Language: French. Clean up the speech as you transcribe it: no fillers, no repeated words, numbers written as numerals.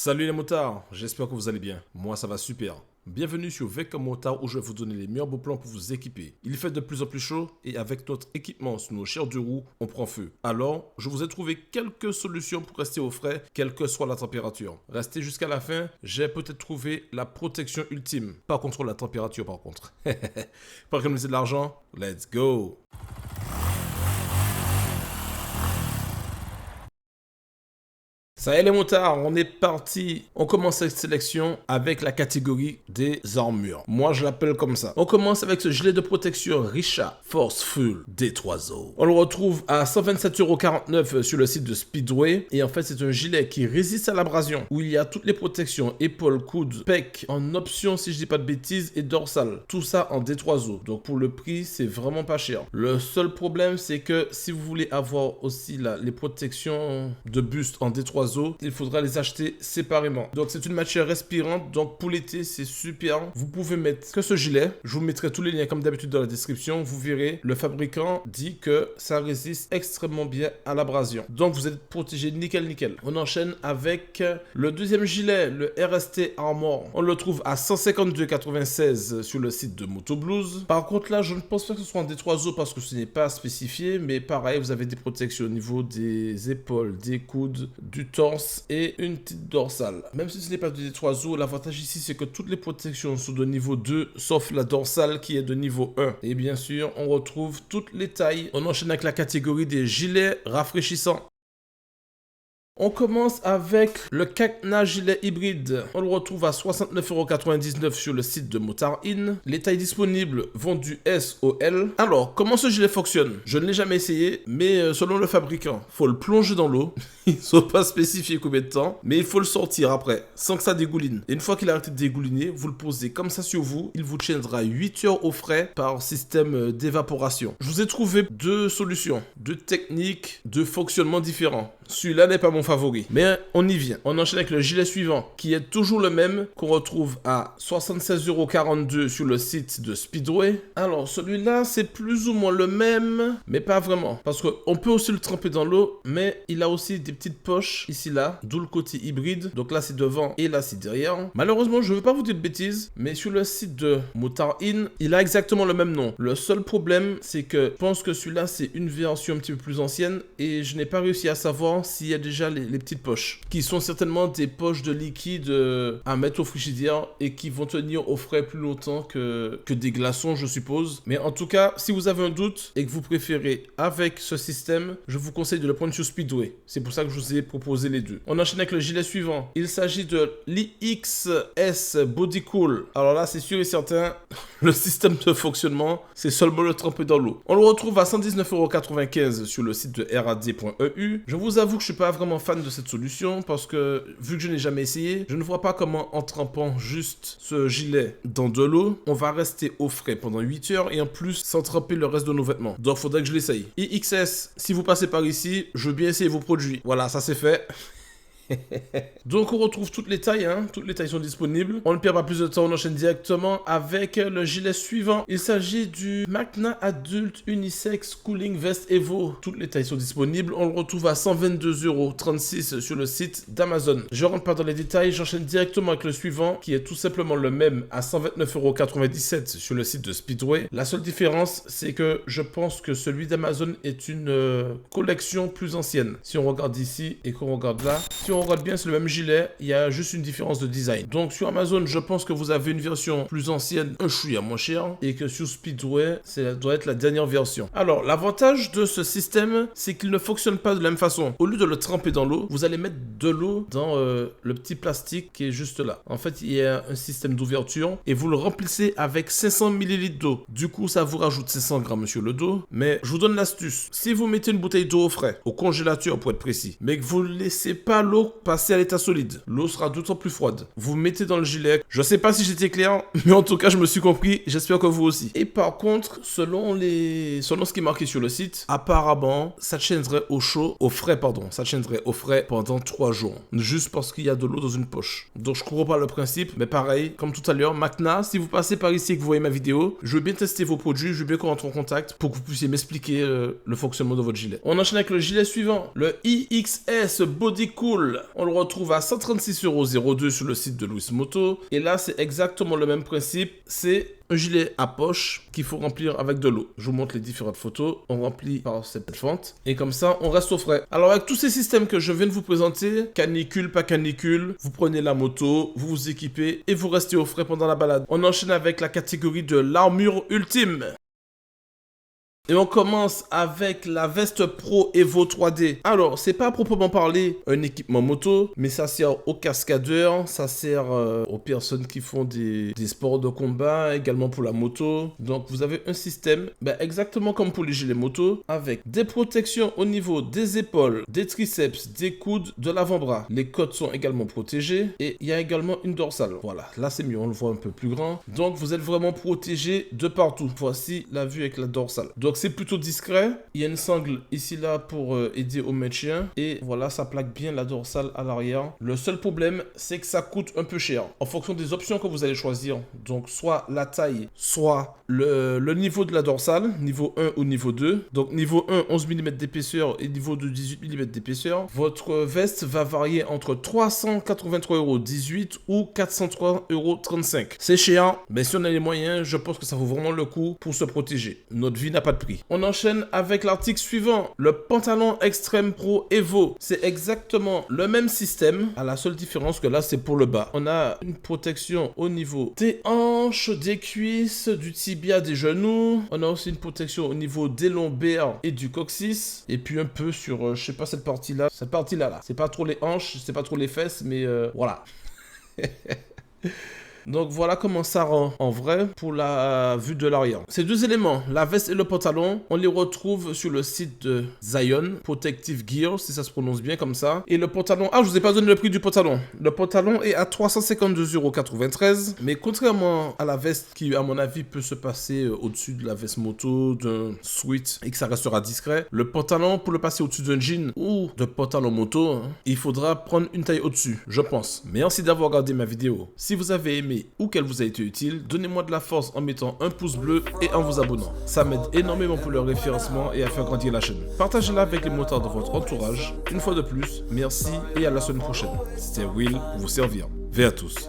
Salut les motards, j'espère que vous allez bien. Moi ça va super. Bienvenue sur Vecom Motard où je vais vous donner les meilleurs beaux plans pour vous équiper. Il fait de plus en plus chaud et avec notre équipement sur nos chairs de roue, on prend feu. Alors, je vous ai trouvé quelques solutions pour rester au frais, quelle que soit la température. Restez jusqu'à la fin, j'ai peut-être trouvé la protection ultime. Pas contre la température par contre. Pour économiser de l'argent, let's go! Ça y est les motards, on est parti. On commence cette sélection avec la catégorie des armures. Moi je l'appelle comme ça. On commence avec ce gilet de protection Risha Forceful D3O. On le retrouve à 127,49€ sur le site de Speedway. Et en fait c'est un gilet qui résiste à l'abrasion. Où il y a toutes les protections, épaules, coudes, pec, en option si je dis pas de bêtises et dorsale. Tout ça en D3O. Donc pour le prix c'est vraiment pas cher. Le seul problème c'est que si vous voulez avoir aussi les protections de buste en D3O, il faudra les acheter séparément. Donc c'est une matière respirante, donc pour l'été c'est super. Vous pouvez mettre que ce gilet. Je vous mettrai tous les liens comme d'habitude dans la description. Vous verrez, le fabricant dit que ça résiste extrêmement bien à l'abrasion. Donc vous êtes protégé nickel nickel. On enchaîne avec le deuxième gilet, le RST Armor. On le trouve à 152,96€ sur le site de Moto Blues. Par contre là je ne pense pas que ce soit en D3O parce que ce n'est pas spécifié, mais pareil vous avez des protections au niveau des épaules, des coudes, du torse et une petite dorsale. Même si ce n'est pas du D3O, l'avantage ici c'est que toutes les protections sont de niveau 2 sauf la dorsale qui est de niveau 1. Et bien sûr, on retrouve toutes les tailles. On enchaîne avec la catégorie des gilets rafraîchissants. On commence avec le Cacna gilet hybride. On le retrouve à 69,99€ sur le site de Motard In. Les tailles disponibles vont du S au L. Alors, comment ce gilet fonctionne? Je ne l'ai jamais essayé, mais selon le fabricant, faut le plonger dans l'eau. Ils ne sont pas spécifiés combien de temps, mais il faut le sortir après, sans que ça dégouline. Et une fois qu'il a arrêté de dégouliner, vous le posez comme ça sur vous. Il vous tiendra 8 heures au frais par système d'évaporation. Je vous ai trouvé deux solutions, deux techniques de fonctionnement différents. Celui-là n'est pas mon favori, mais on y vient. On enchaîne avec le gilet suivant, qui est toujours le même, qu'on retrouve à 76,42€ sur le site de Speedway. Alors, celui-là, c'est plus ou moins le même, mais pas vraiment. Parce qu'on peut aussi le tremper dans l'eau, mais il a aussi des petites poches, ici, là, d'où le côté hybride. Donc là, c'est devant et là, c'est derrière. Malheureusement, je ne veux pas vous dire de bêtises, mais sur le site de Motard In, il a exactement le même nom. Le seul problème, c'est que je pense que celui-là, c'est une version un petit peu plus ancienne, et je n'ai pas réussi à savoir s'il y a déjà les petites poches, qui sont certainement des poches de liquide à mettre au frigidaire et qui vont tenir au frais plus longtemps que des glaçons, je suppose. Mais en tout cas, si vous avez un doute et que vous préférez avec ce système, je vous conseille de le prendre sur Speedway. C'est pour ça que je vous ai proposé les deux. On enchaîne avec le gilet suivant. Il s'agit de l'IXS Body Cool. Alors là, c'est sûr et certain, le système de fonctionnement, c'est seulement le tremper dans l'eau. On le retrouve à 119,95€ sur le site de rad.eu. Je vous avoue que je suis pas vraiment fan de cette solution parce que vu que je n'ai jamais essayé, je ne vois pas comment en trempant juste ce gilet dans de l'eau, on va rester au frais pendant 8 heures et en plus sans tremper le reste de nos vêtements. Donc faudrait que je l'essaye. IXS, si vous passez par ici, je veux bien essayer vos produits. Voilà, ça c'est fait. Donc on retrouve toutes les tailles, toutes les tailles sont disponibles. On ne perd pas plus de temps, on enchaîne directement avec le gilet suivant. Il s'agit du Magna Adult Unisex Cooling Vest Evo. Toutes les tailles sont disponibles. On le retrouve à 122,36€ sur le site d'Amazon. Je rentre pas dans les détails, j'enchaîne directement avec le suivant qui est tout simplement le même à 129,97€ sur le site de Speedway. La seule différence, c'est que je pense que celui d'Amazon est une collection plus ancienne. Si on regarde ici et qu'on regarde là, si on regarde bien, c'est le même gilet, il y a juste une différence de design. Donc sur Amazon, je pense que vous avez une version plus ancienne, un chouïa moins cher, et que sur Speedway, ça doit être la dernière version. Alors, l'avantage de ce système, c'est qu'il ne fonctionne pas de la même façon. Au lieu de le tremper dans l'eau, vous allez mettre de l'eau dans le petit plastique qui est juste là. En fait, il y a un système d'ouverture, et vous le remplissez avec 500 ml d'eau. Du coup, ça vous rajoute 500 grammes sur le dos, mais je vous donne l'astuce. Si vous mettez une bouteille d'eau au frais, au congélateur pour être précis, mais que vous ne laissez pas l'eau passer à l'état solide, l'eau sera d'autant plus froide. Vous mettez dans le gilet. Je sais pas si j'étais clair, mais en tout cas je me suis compris, j'espère que vous aussi. Et par contre, selon ce qui est marqué sur le site, apparemment ça tiendrait ça tiendrait au frais pendant 3 jours, juste parce qu'il y a de l'eau dans une poche. Donc je comprends pas le principe, mais pareil, comme tout à l'heure, Magna, si vous passez par ici et que vous voyez ma vidéo, je veux bien tester vos produits, je veux bien qu'on rentre en contact pour que vous puissiez m'expliquer le fonctionnement de votre gilet. On enchaîne avec le gilet suivant, le IXS Body Cool double, on le retrouve à 136,02 € sur le site de Louis Moto. Et là, c'est exactement le même principe. C'est un gilet à poche qu'il faut remplir avec de l'eau. Je vous montre les différentes photos. On remplit par cette fente. Et comme ça, on reste au frais. Alors, avec tous ces systèmes que je viens de vous présenter, canicule, pas canicule, vous prenez la moto, vous vous équipez et vous restez au frais pendant la balade. On enchaîne avec la catégorie de l'armure ultime. Et on commence avec la veste Pro Evo 3D. Alors, c'est pas à proprement parler un équipement moto, mais ça sert aux cascadeurs, ça sert aux personnes qui font des sports de combat, également pour la moto. Donc, vous avez un système, exactement comme pour les gilets moto, avec des protections au niveau des épaules, des triceps, des coudes, de l'avant-bras. Les côtes sont également protégées et il y a également une dorsale. Voilà, là c'est mieux, on le voit un peu plus grand. Donc, vous êtes vraiment protégé de partout. Voici la vue avec la dorsale. Donc, c'est plutôt discret. Il y a une sangle ici là pour aider au maintien. Et voilà, ça plaque bien la dorsale à l'arrière. Le seul problème, c'est que ça coûte un peu cher. En fonction des options que vous allez choisir. Donc, soit la taille, soit le niveau de la dorsale. Niveau 1 ou niveau 2. Donc, niveau 1, 11 mm d'épaisseur et niveau 2, 18 mm d'épaisseur. Votre veste va varier entre 383,18 € ou 403,35 €. C'est cher. Mais si on a les moyens, je pense que ça vaut vraiment le coup pour se protéger. Notre vie n'a pas de prix. On enchaîne avec l'article suivant, le pantalon Extreme Pro Evo. C'est exactement le même système, à la seule différence que là c'est pour le bas. On a une protection au niveau des hanches, des cuisses, du tibia, des genoux. On a aussi une protection au niveau des lombaires et du coccyx. Et puis un peu sur, je sais pas, cette partie-là. Cette partie-là, là. C'est pas trop les hanches, c'est pas trop les fesses, mais voilà. Donc voilà comment ça rend en vrai pour la vue de l'arrière. Ces deux éléments, la veste et le pantalon, on les retrouve sur le site de Zion, Protective Gear, si ça se prononce bien comme ça. Et le pantalon, je vous ai pas donné le prix du pantalon. Le pantalon est à 352,93 €. Mais contrairement à la veste qui, à mon avis, peut se passer au-dessus de la veste moto, d'un sweat et que ça restera discret, le pantalon, pour le passer au-dessus d'un jean ou de pantalon moto, il faudra prendre une taille au-dessus, je pense. Merci d'avoir regardé ma vidéo. Si vous avez aimé ou qu'elle vous a été utile, donnez-moi de la force en mettant un pouce bleu et en vous abonnant. Ça m'aide énormément pour le référencement et à faire grandir la chaîne. Partagez-la avec les motards de votre entourage. Une fois de plus, merci et à la semaine prochaine. C'était Will pour vous servir. Ve à tous.